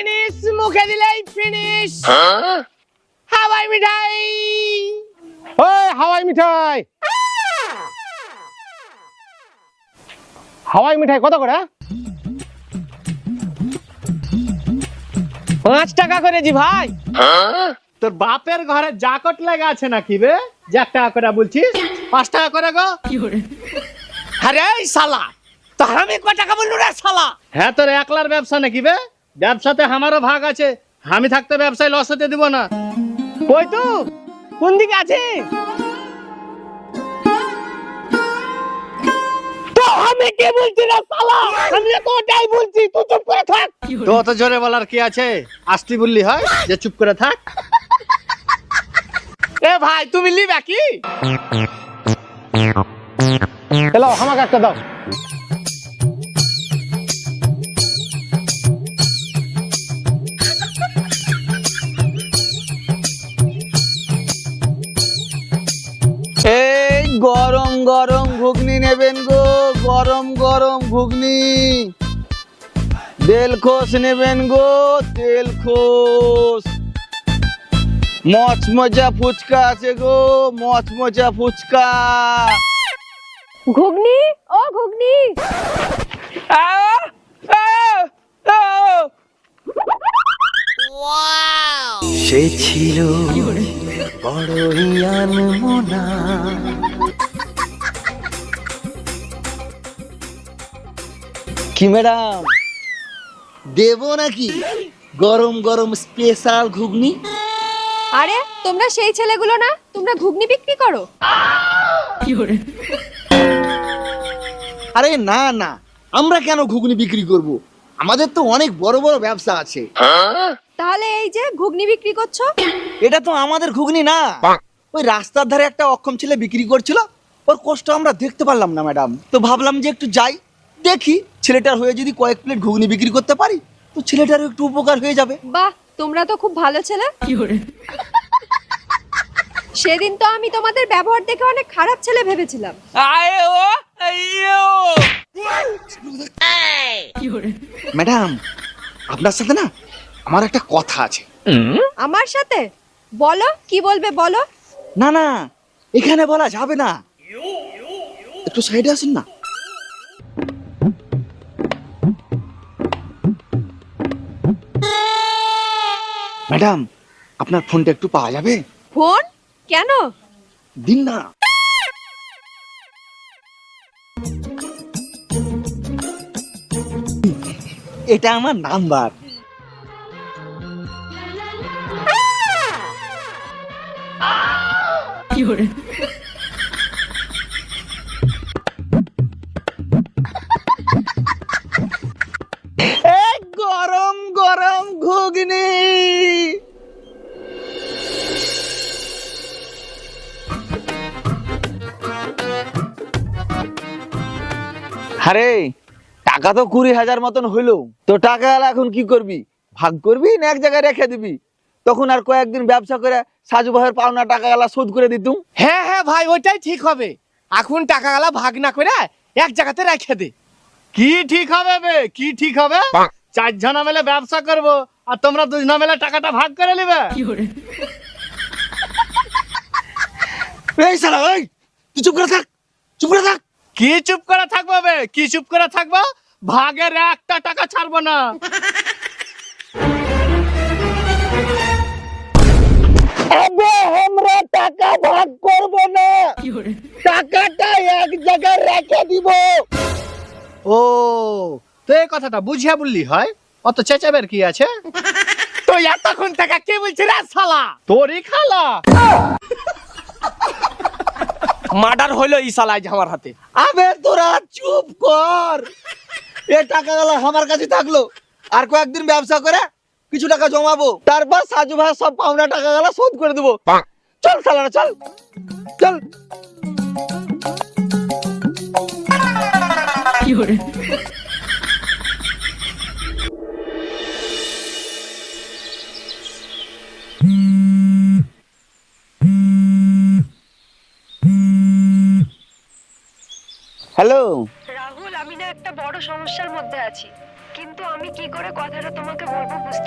জিনিস মুখে দিলেই ফিনিশ। হাওয়াই মিঠাই। ওই হাওয়াই মিঠাই, হাওয়াই মিঠাই কত করে? 5 টাকা করে জি ভাই। তোর বাপের ঘরে জাকট লেগে আছে নাকি রে, যে 1 টাকা করে বলছিস? 5 টাকা করে গো। আরে এই শালা, তো আমি কত টাকা বললু রে শালা? হ্যাঁ, তোর একলার ব্যবসা নাকি বে? ব্যবসাতে আমারও ভাগ আছে, আমি থাকতে ব্যবসায় লস হতে দিব না। কই তো কোন দিকে আছে? তো আমি কে বলছি রে শালা? আমি তো ওটাই বলছি, তুই চুপ করে থাক। তো অত জোরে বলার কি আছে? আসতি বললি হয় যে চুপ করে থাক। এ ভাই তুমি লিবা কি? এলো আমাকে একটা দাও। এই গরম গরম ঘুগনি নেবেন গো, গরম গরম ঘুগনি। তেলখোস নেবেন গো, তেলখোস। মচমচা ফুচকা আছে গো, মচমচা ফুচকা। ঘুগনি, ও ঘুগনি। সে ছিল বড়ই আনমনা। কি ম্যাডাম দেবো নাকি গরম গরম স্পেশাল ঘুগনি? আরে তোমরা সেই ছেলেগুলো না, তোমরা ঘুগনি বিক্রি করো? আরে না না, আমরা কেন ঘুগনি বিক্রি করব? আমাদের তো অনেক বড় বড় ব্যবসা আছে। তাহলে এই যে ঘুগনি বিক্রি করছো? এটা তো আমাদের ঘুগনি না, ওই রাস্তার ধারে একটা অক্ষম ছেলে বিক্রি করছিল, ওর কষ্ট আমরা দেখতে পারলাম না ম্যাডাম, তো ভাবলাম যে একটু যাই দেখি, ছেলেটার হয়ে যদি কয়েক প্লেট ঘুগনি বিক্রি করতে পারি তো ছেলেটারও একটু উপকার হয়ে যাবে। বাহ, তোমরা তো খুব ভালো ছেলে। সেদিন তো আমি তোমাদের ব্যবহার দেখে অনেক খারাপ ছেলে ভেবেছিলাম। ম্যাডাম আপনার সাথে না আমার একটা কথা আছে। আমার সাথে? বলো, কি বলবে বলো। না না, এখানে বলা যাবে না, একটু সাইডে আসুন না। ম্যাডাম আপনার ফোনটা একটু পাওয়া যাবে? ফোন? কেন? দিন না। এটা আমার নাম্বার। এক গরম গরম ঘুগনি। আরে টাকা তো 20,000 মতন হইলো, তো টাকা এখন কি করবি? ভাগ করবি না এক জায়গায় রেখে দিবি? তখন আর কয়েকদিন ব্যবসা করে সাজু ভাইয়ের পাওনা টাকা গেলা শোধ করে দিতুম। হ্যাঁ হ্যাঁ ভাই, ওইটাই ঠিক হবে। এখন টাকা গালা ভাগ না করে এক জায়গাতে রেখে দে। কি ঠিক হবে বে? কি ঠিক হবে? 4 জনা মিলে ব্যবসা করব আর তোমরা 2 জনা মিলে টাকাটা ভাগ করে নেবে। এই শালা ওই, তুই চুপ করে থাক, চুপ করে থাক। কি চুপ করে থাকবো বে? কি চুপ করে থাকবো? ভাগের 1টা টাকা ছাড়বো না। আমরা টাকা ভাগ করব না, টাকাটা এক জায়গায় রেখে দিব। ও, তো এই কথাটা বুঝিয়া বললি হয়, অত চেঁচাবের কি আছে? তো এতক্ষণ টাকা কে বলছি রে শালা? তোরই খালা। মার্ডার হইলো এই শালা আজ আমার হাতে। আবে তোরা চুপ কর, এ টাকা গেলা আমার কাছে থাকলো, আর কয়েকদিন ব্যবসা করে কিছু টাকা জমাবো, তারপর সাজু ভাই সব পাওনা টাকা গেলা শোধ করে দেবো। চল শালারা চল চল। হ্যালো রাহুল, আমি না একটা বড় সমস্যার মধ্যে আছি, কিন্তু আমি কি করে কথাটা তোমাকে বলবো বুঝতে